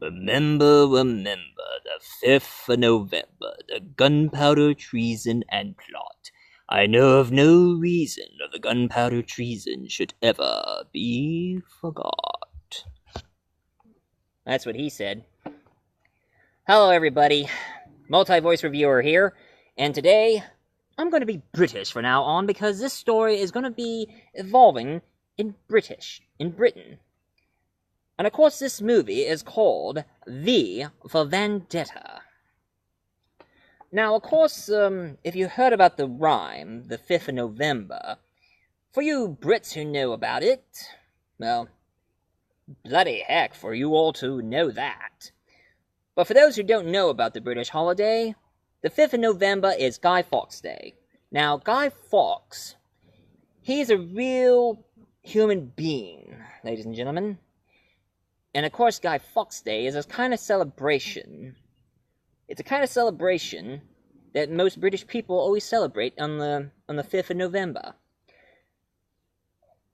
Remember, the 5th of November, the gunpowder treason and plot. I know of no reason that the gunpowder treason should ever be forgot. That's what he said. Hello, everybody. Multi-voice reviewer here, and today I'm going to be British from now on because this story is going to be evolving in Britain. And of course, this movie is called V for Vendetta. Now, of course, if you heard about the rhyme, the 5th of November, for you Brits who know about it, well, bloody heck for you all to know that. But for those who don't know about the British holiday, the 5th of November is Guy Fawkes Day. Now, Guy Fawkes, he's a real human being, ladies and gentlemen. And of course, Guy Fawkes Day is a kind of celebration. It's a kind of celebration that most British people always celebrate on the 5th of November.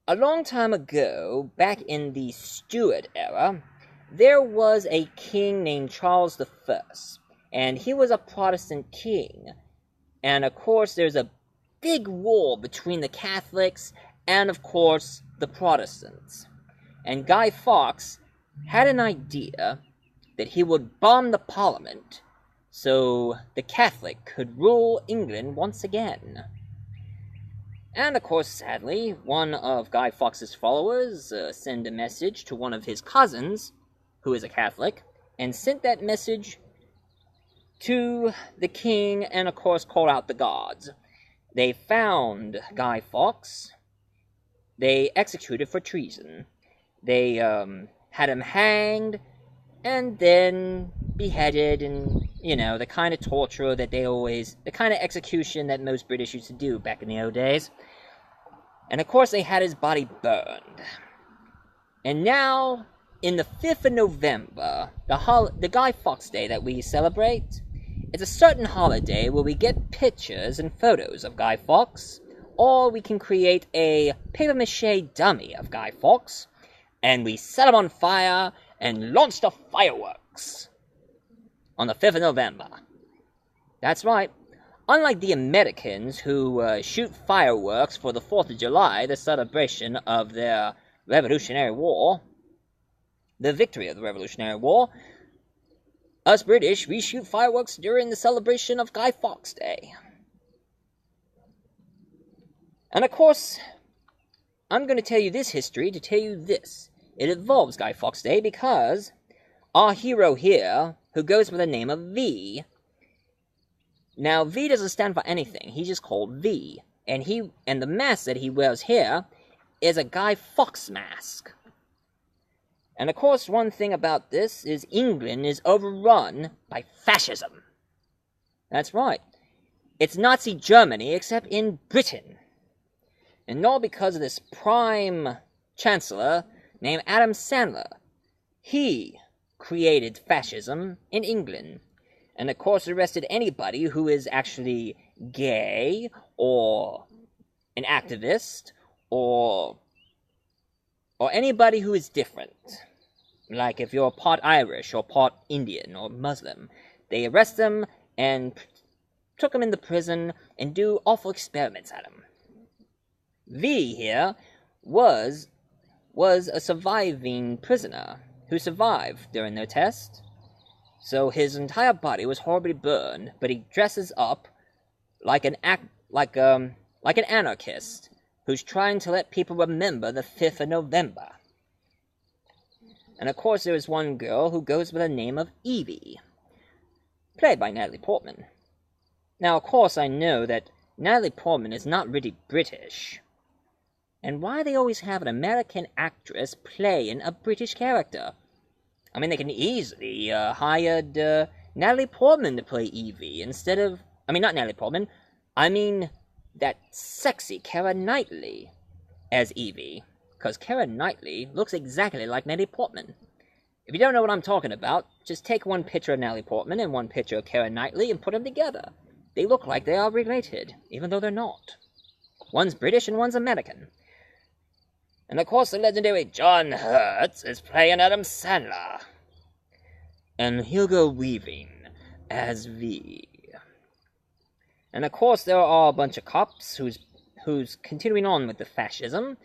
A long time ago, back in the Stuart era, there was a king named Charles I, and he was a Protestant king. And of course, there's a big war between the Catholics and, of course, the Protestants. And Guy Fawkes had an idea that he would bomb the Parliament so the Catholic could rule England once again. And of course, sadly, one of Guy Fawkes' followers sent a message to one of his cousins, who is a Catholic, and sent that message to the king and of course called out the guards. They found Guy Fawkes. They executed for treason. They had him hanged, and then beheaded, and, you know, the kind of torture that the kind of execution that most British used to do back in the old days. And of course they had his body burned. And now, in the 5th of November, the Guy Fawkes Day that we celebrate, it's a certain holiday where we get pictures and photos of Guy Fawkes, or we can create a papier-mâché dummy of Guy Fawkes, and we set him on fire and launch the fireworks on the 5th of November. That's right. Unlike the Americans who shoot fireworks for the 4th of July, the celebration of their Revolutionary War, the victory of the Revolutionary War, us British, we shoot fireworks during the celebration of Guy Fawkes Day. And of course, I'm going to tell you this history to tell you this. It involves Guy Fawkes Day because our hero here, who goes by the name of V. Now, V doesn't stand for anything. He's just called V. And the mask that he wears here is a Guy Fawkes mask. And of course, one thing about this is England is overrun by fascism. That's right. It's Nazi Germany, except in Britain. And all because of this prime chancellor named Adam Sandler. He created fascism in England. And of course arrested anybody who is actually gay, or an activist, or anybody who is different. Like if you're part Irish, or part Indian, or Muslim. They arrest them and took him into prison and do awful experiments at him. V here was a surviving prisoner who survived during their test. So his entire body was horribly burned, but he dresses up like an anarchist who's trying to let people remember the 5th of November. And of course there is one girl who goes by the name of Evie, played by Natalie Portman. Now of course I know that Natalie Portman is not really British. And why they always have an American actress playing a British character? I mean, they can easily hired Natalie Portman to play Evie instead of... I mean, not Natalie Portman. I mean that sexy Keira Knightley as Evie. Because Keira Knightley looks exactly like Natalie Portman. If you don't know what I'm talking about, just take one picture of Natalie Portman and one picture of Keira Knightley and put them together. They look like they are related, even though they're not. One's British and one's American. And of course the legendary John Hurt is playing Adam Sandler. and Hugo Weaving as V. And of course, there are a bunch of cops who's continuing on with the fascism.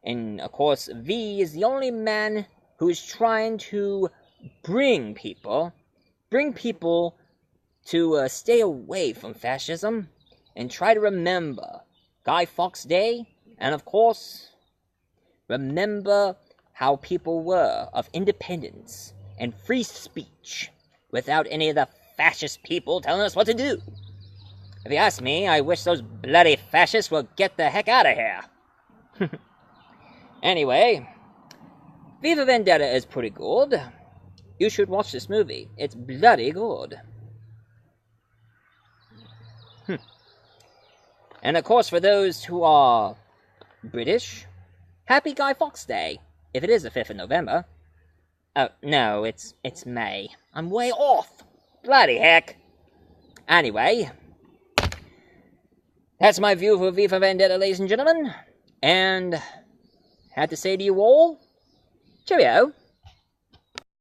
And of course, V is the only man who's trying to bring people to stay away from fascism and try to remember Guy Fawkes Day, and of course, remember how people were of independence and free speech without any of the fascist people telling us what to do. If you ask me, I wish those bloody fascists would get the heck out of here. Anyway, Viva Vendetta is pretty good. You should watch this movie. It's bloody good. And of course, for those who are British, Happy Guy Fawkes Day, if it is the 5th of November. Oh, no, it's May. I'm way off. Bloody heck. Anyway, that's my view for V for Vendetta, ladies and gentlemen. And had to say to you all, cheerio.